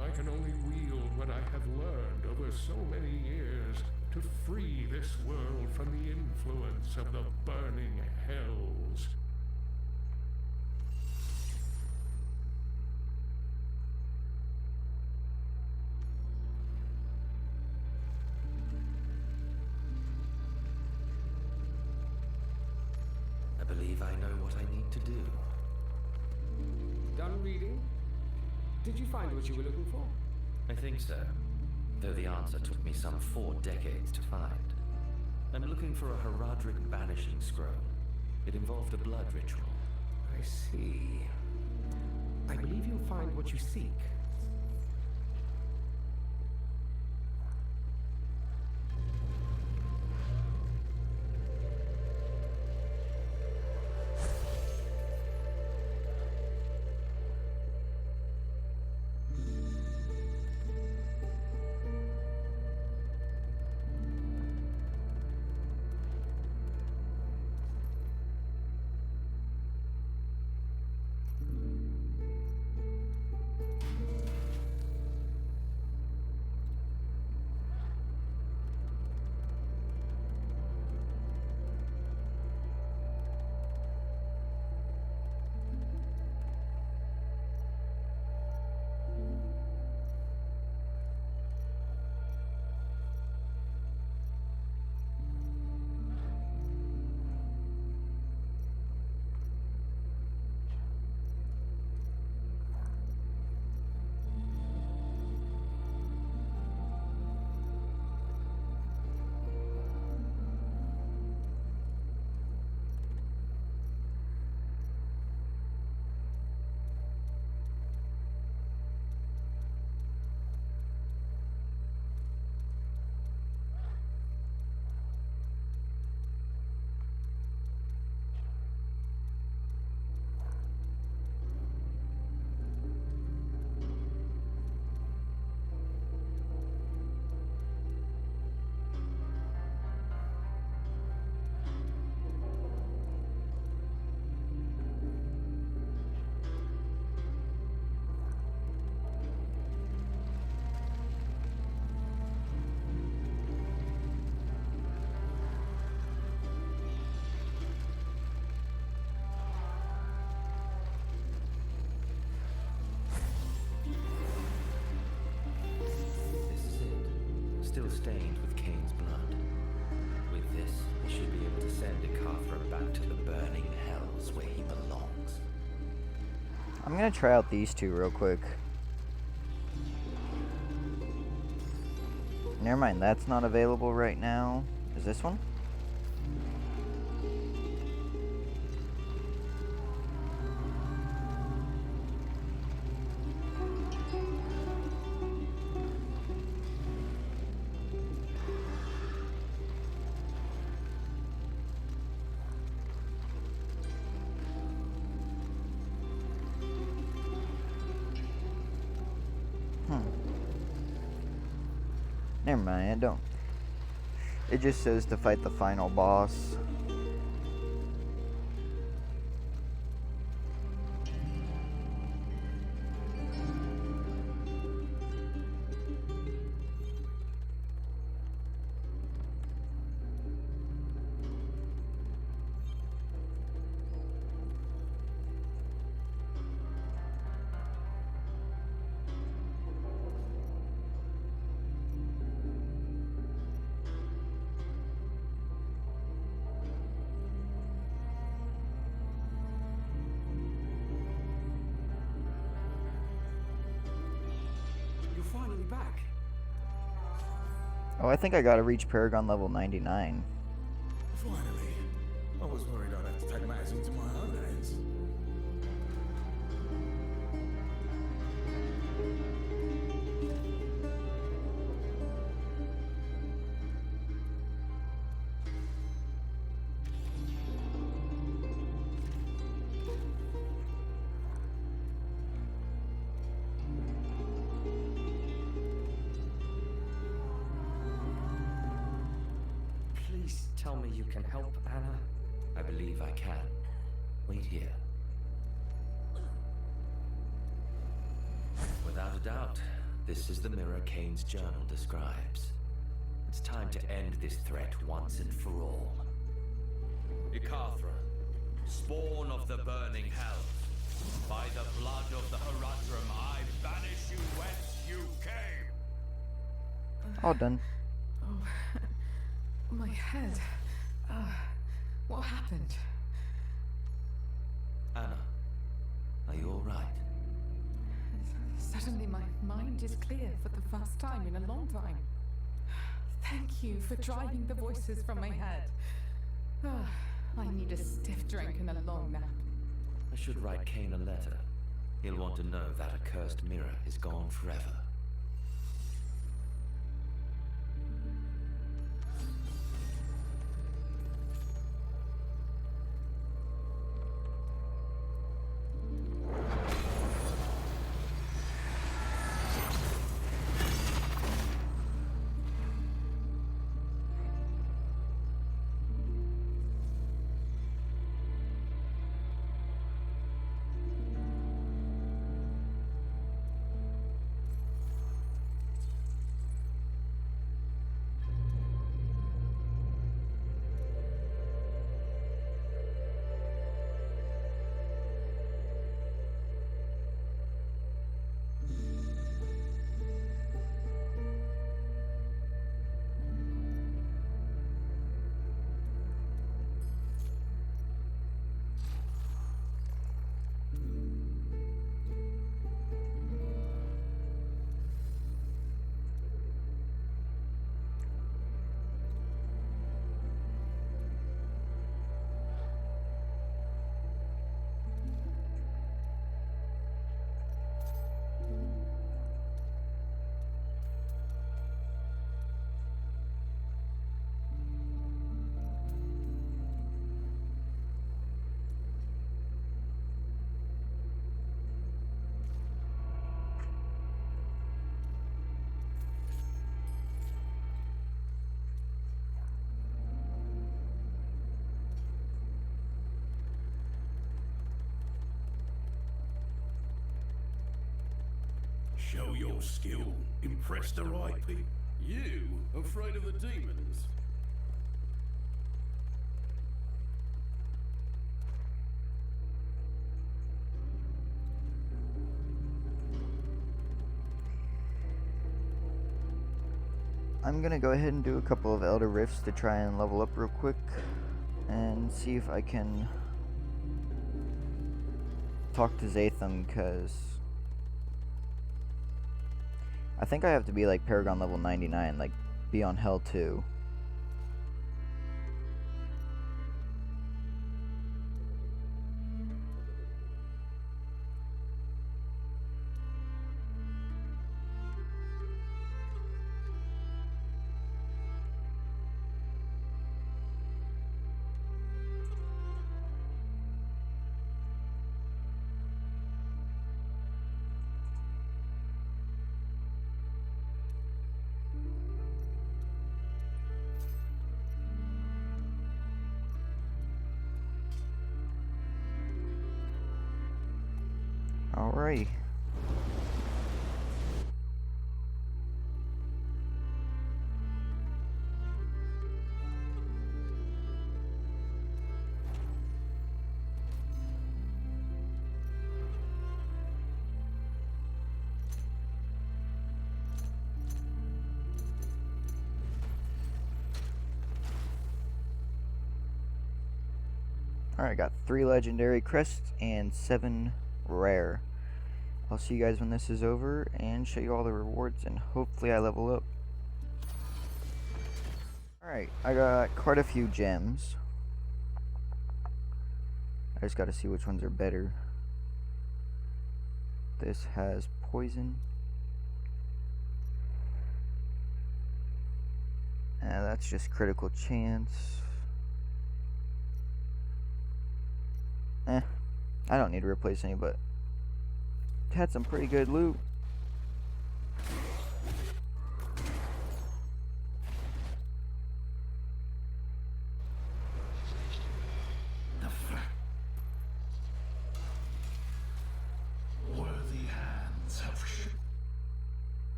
I can only wield what I have learned over so many years to free this world from the influence of the burning hells. I believe I know what I need to do. Done reading? Did you find what you were looking for? I think so, though the answer took me some 4 decades to find. I'm looking for a Herodric banishing scroll. It involved a blood ritual. I see. I believe you'll find what you seek. Still stained with CAiNS blood. With this, we should be able to send Ikathra back to the burning hells where he belongs. I'm gonna try out these two real quick. Never mind, that's not available right now. Is this one? Never mind, I don't. It just says to fight the final boss. Back. Oh, I think I gotta reach Paragon level 99. Finally. I was worried I'd have to take matters into my own hands. Tell me you can help, Anna. I believe I can. Wait here. Without a doubt, this is the mirror CAiNS journal describes. It's time to end this threat once and for all. Ikathra, spawn of the burning hell. By the blood of the Horadrim, I banish you whence you came. All done. Oh, my head. What happened? Anna, are you all right? Suddenly my mind is clear for the first time in a long time. Thank you for driving the voices from my head. I need a stiff drink and a long nap. I should write CAiN a letter. He'll want to know that accursed mirror is gone forever. Show your skill. Impress the right people. You afraid of the demons? I'm gonna go ahead and do a couple of Elder Rifts to try and level up real quick and see if I can talk to Zatham, because I think I have to be like Paragon level 99, like be on Hell 2. Alrighty. Alright, got 3 legendary crests and 7 rare. I'll see you guys when this is over and show you all the rewards, and hopefully I level up. Alright, I got quite a few gems. I just gotta see which ones are better. This has poison. And that's just critical chance. I don't need to replace any, but had some pretty good loot.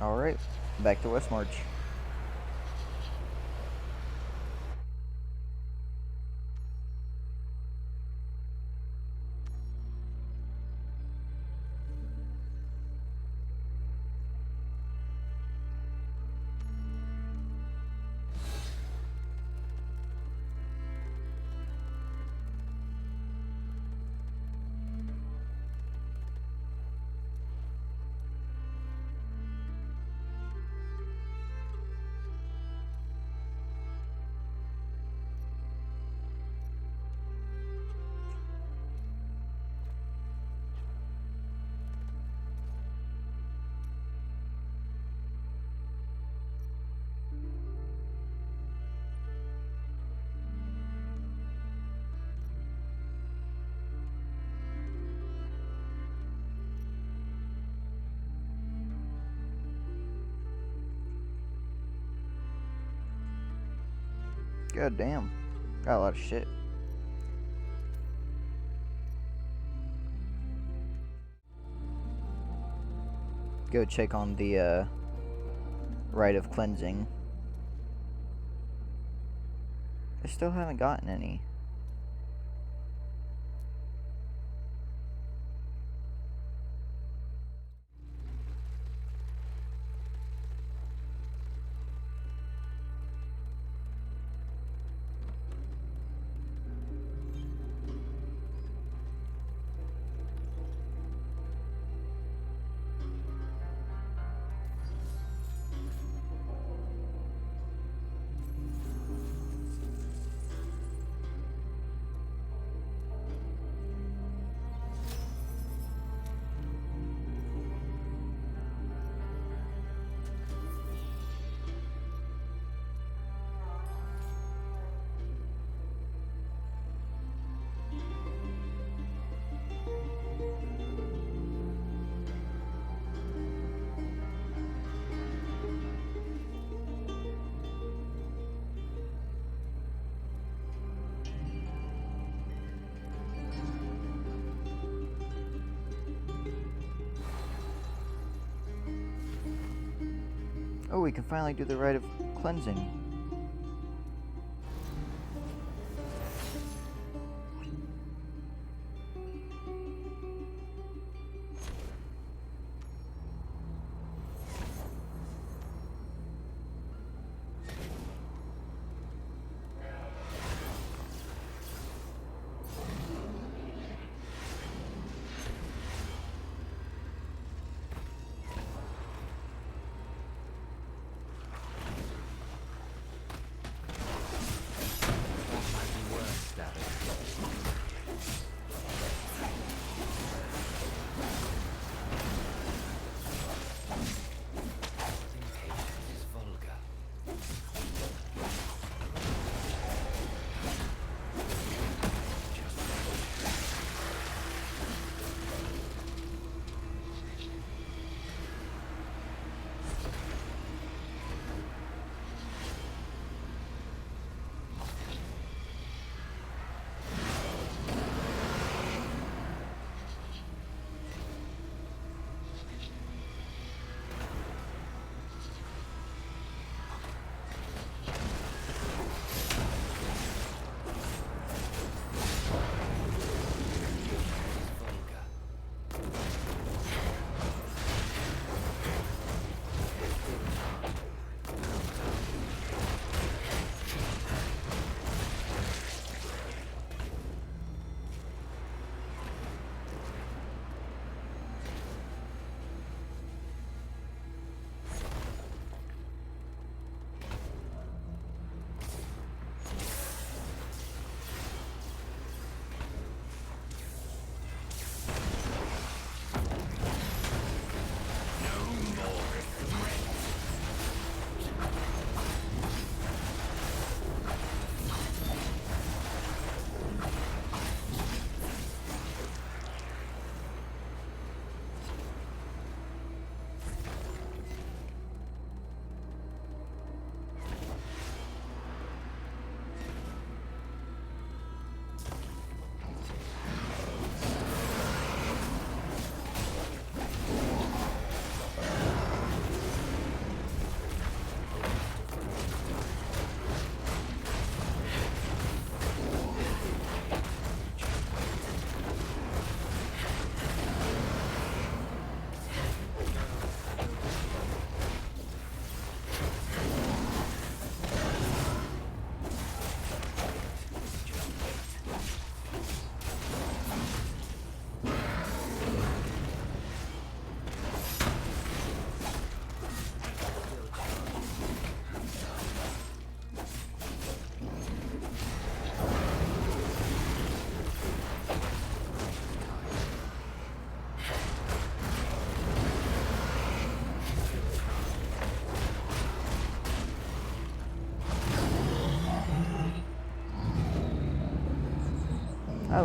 Alright, back to West March. God damn. Got a lot of shit. Go check on the rite of cleansing. I still haven't gotten any. Oh, we can finally do the rite of cleansing.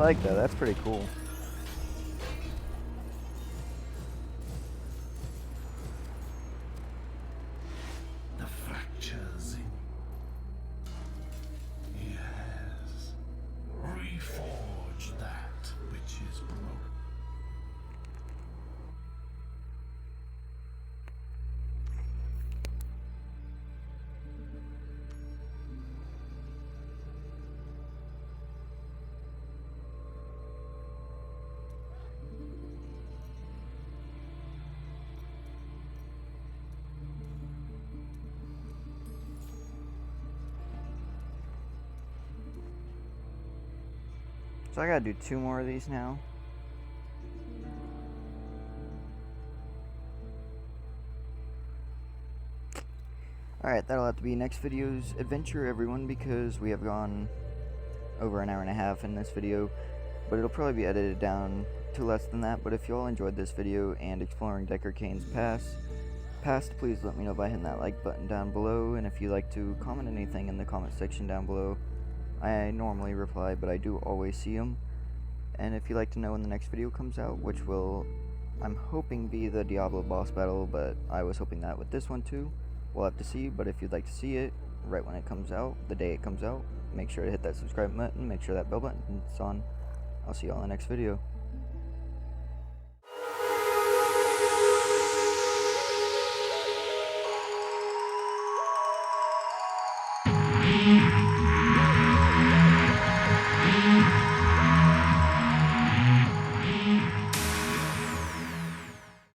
like that. That's pretty cool. The fractures in... He has reforged that which is broken. So I gotta do 2 more of these now. Alright, that'll have to be next video's adventure, everyone, because we have gone over an hour and a half in this video, but it'll probably be edited down to less than that. But if you all enjoyed this video and exploring CAiNS past, please let me know by hitting that like button down below, and if you'd like to comment anything in the comment section down below, I normally reply, but I do always see them. And if you'd like to know when the next video comes out, which will, I'm hoping, be the Diablo boss battle, but I was hoping that with this one too. We'll have to see, but if you'd like to see it right when it comes out, the day it comes out, make sure to hit that subscribe button, make sure that bell button is on. I'll see you all in the next video.